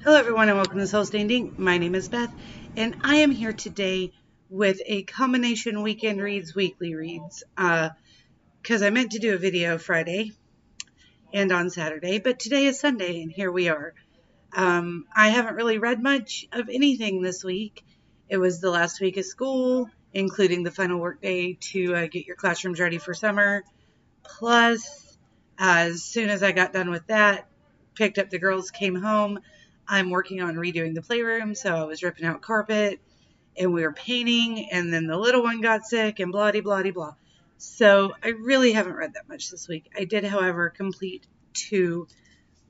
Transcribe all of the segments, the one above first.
Hello, everyone, and welcome to Soul Standing. My name is Beth, and I am here today with a combination weekend reads, weekly reads, because I meant to do a video Friday and on Saturday, but today is Sunday, and here we are. I haven't really read much of anything this week. It was the last week of school, including the final work day to get your classrooms ready for summer. Plus, as soon as I got done with that, picked up the girls, came home. I'm working on redoing the playroom, so I was ripping out carpet and we were painting, and then the little one got sick and blah blah blah. So I really haven't read that much this week. I did, however, complete two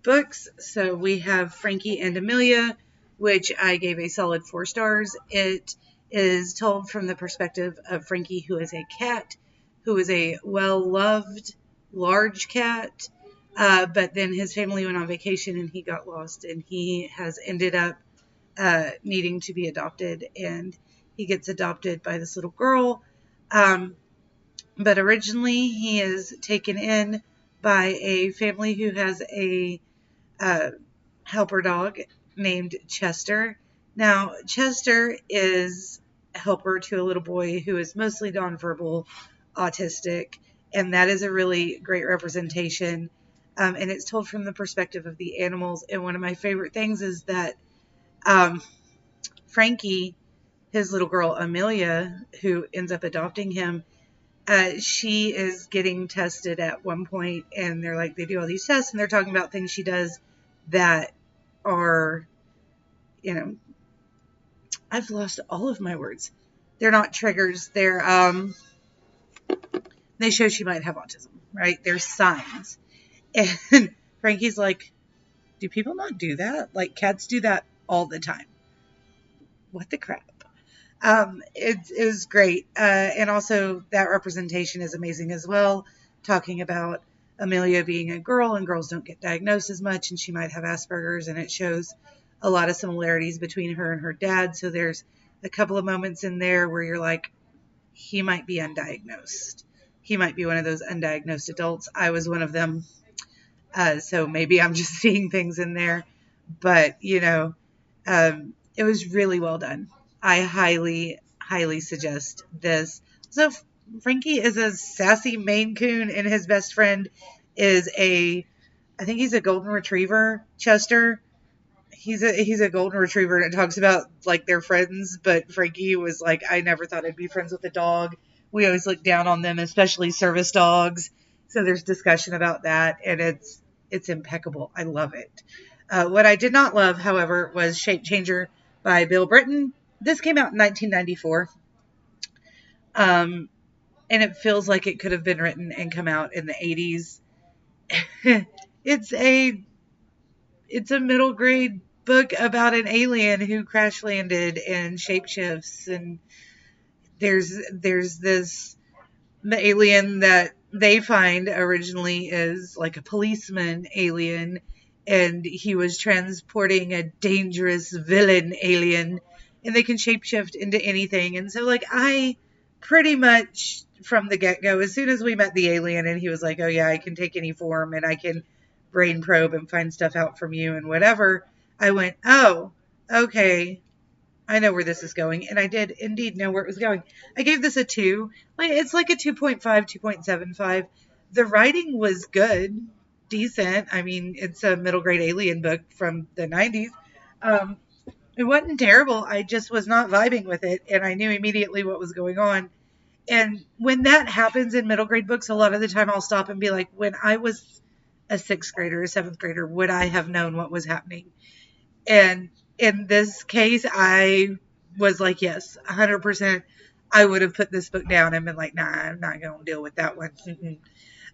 books. So we have Frankie and Amelia, which I gave a solid 4 stars. It is told from the perspective of Frankie, who is a cat, who is a well-loved, large cat, but then his family went on vacation and he got lost, and he has ended up needing to be adopted, and he gets adopted by this little girl. Um, but originally he is taken in by a family who has a uh, helper dog named Chester. Now, Chester is a helper to a little boy who is mostly nonverbal, autistic, and that is a really great representation. And it's told from the perspective of the animals. And one of my favorite things is that um, Frankie, his little girl Amelia, who ends up adopting him, she is getting tested at one point, and they're like, they do all these tests, and they're talking about things she does that are, you know, I've lost all of my words. They're not triggers. They show she might have autism, right? They're signs. And Frankie's like, do people not do that? Like, cats do that all the time. What the crap? It was great. And also that representation is amazing as well. Talking about Amelia being a girl, and girls don't get diagnosed as much, and she might have Asperger's, and it shows a lot of similarities between her and her dad. So there's a couple of moments in there where you're like, he might be undiagnosed. He might be one of those undiagnosed adults. I was one of them. So maybe I'm just seeing things in there. But, it was really well done. I highly suggest this. So Frankie is a sassy Maine Coon, and his best friend is I think he's a golden retriever, Chester. He's a golden retriever, and it talks about like their friends. But Frankie was like, I never thought I'd be friends with a dog. We always look down on them, especially service dogs. So there's discussion about that, and it's impeccable. I love it. What I did not love, however, was Shape Changer by Bill Britton. This came out in 1994, and it feels like it could have been written and come out in the 80s. it's a it's a middle grade book about an alien who crash landed and shapeshifts, and there's this the alien that they find originally is like a policeman alien, and he was transporting a dangerous villain alien, and they can shapeshift into anything. And so like I pretty much from the get-go, as soon as we met the alien and he was like, oh yeah, I can take any form and I can brain probe and find stuff out from you and whatever, I went, oh, okay, I know where this is going. And I did indeed know where it was going. I gave this a 2. It's like a 2.5, 2.75. The writing was good, decent. I mean, it's a middle grade alien book from the 90s. Um, it wasn't terrible. I just was not vibing with it, and I knew immediately what was going on. And when that happens in middle grade books, a lot of the time I'll stop and be like, when I was a 6th grader, a 7th grader, would I have known what was happening? And in this case, I was like, yes, 100%. I would have put this book down and been like, nah, I'm not going to deal with that one.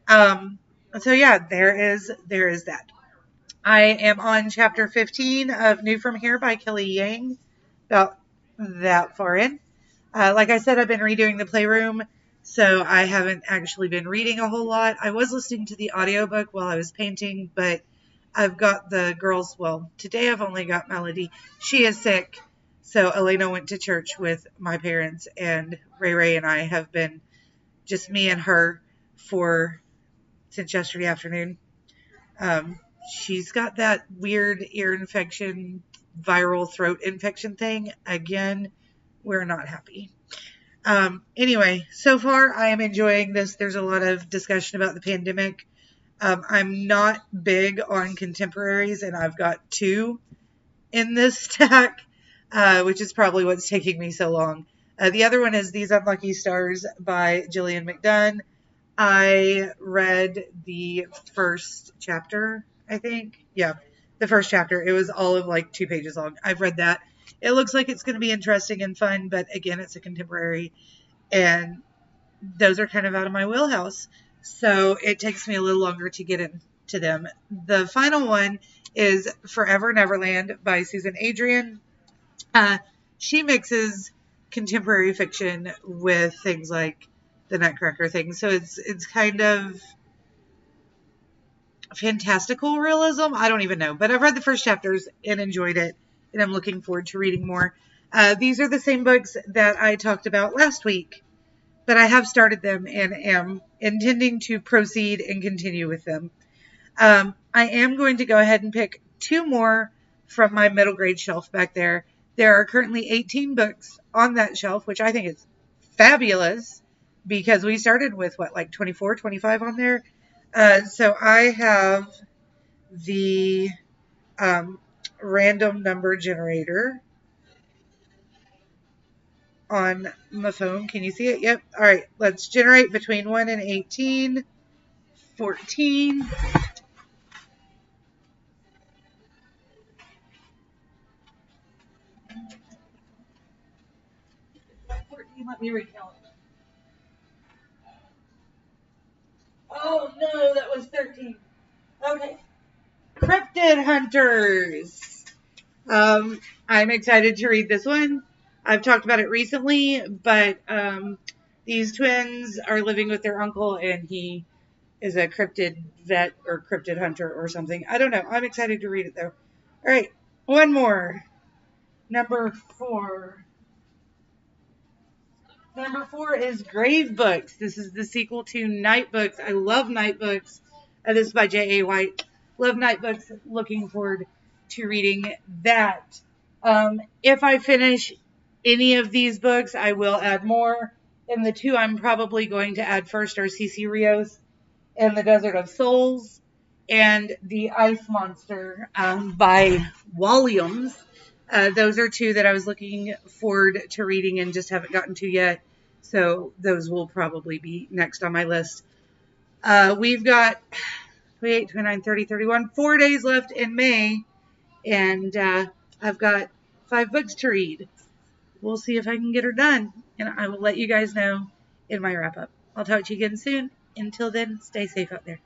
um, so yeah, there is that. I am on chapter 15 of New From Here by Kelly Yang, about that far in. Like I said, I've been redoing the playroom, so I haven't actually been reading a whole lot. I was listening to the audiobook while I was painting, but I've got the girls. Well, today I've only got Melody. She is sick, so Elena went to church with my parents, and Ray and I have been just me and her for since yesterday afternoon. she's got that weird ear infection, viral throat infection thing. Again, we're not happy. Anyway, so far I am enjoying this. There's a lot of discussion about the pandemic. I'm not big on contemporaries, and I've got 2 in this stack, which is probably what's taking me so long. The other one is These Unlucky Stars by Gillian McDunn. I read the first chapter, I think. Yeah, the first chapter. It was all of like 2 pages long. I've read that. It looks like it's going to be interesting and fun, but again, it's a contemporary, and those are kind of out of my wheelhouse. So it takes me a little longer to get into them. The final one is Forever Neverland by Susan Adrian. She mixes contemporary fiction with things like the Nutcracker thing. So it's kind of fantastical realism. I don't even know. But I've read the first chapters and enjoyed it, and I'm looking forward to reading more. These are the same books that I talked about last week, but I have started them and am intending to proceed and continue with them. I am going to go ahead and pick 2 more from my middle grade shelf back there. There are currently 18 books on that shelf, which I think is fabulous because we started with like 24, 25 on there. So I have the random number generator on my phone. Can you see it? Yep. All right. Let's generate between 1 and 18. 14. Let me recount. Oh no, that was 13. Okay. Cryptid Hunters. I'm excited to read this one. I've talked about it recently, but these twins are living with their uncle, and he is a cryptid vet or cryptid hunter or something. I don't know. I'm excited to read it though. All right, one more. Number 4. Number 4 is Grave Books. This is the sequel to Night Books. I love Night Books. This is by J.A. White. Love Night Books. Looking forward to reading that. If I finish any of these books, I will add more. And the 2 I'm probably going to add first are CC Rios and the Desert of Souls and The Ice Monster by Walliams. Those are 2 that I was looking forward to reading and just haven't gotten to yet. So those will probably be next on my list. We've got 28, 29, 30, 31, 4 days left in May. And I've got 5 books to read. We'll see if I can get her done. And I will let you guys know in my wrap up. I'll talk to you again soon. Until then, stay safe out there.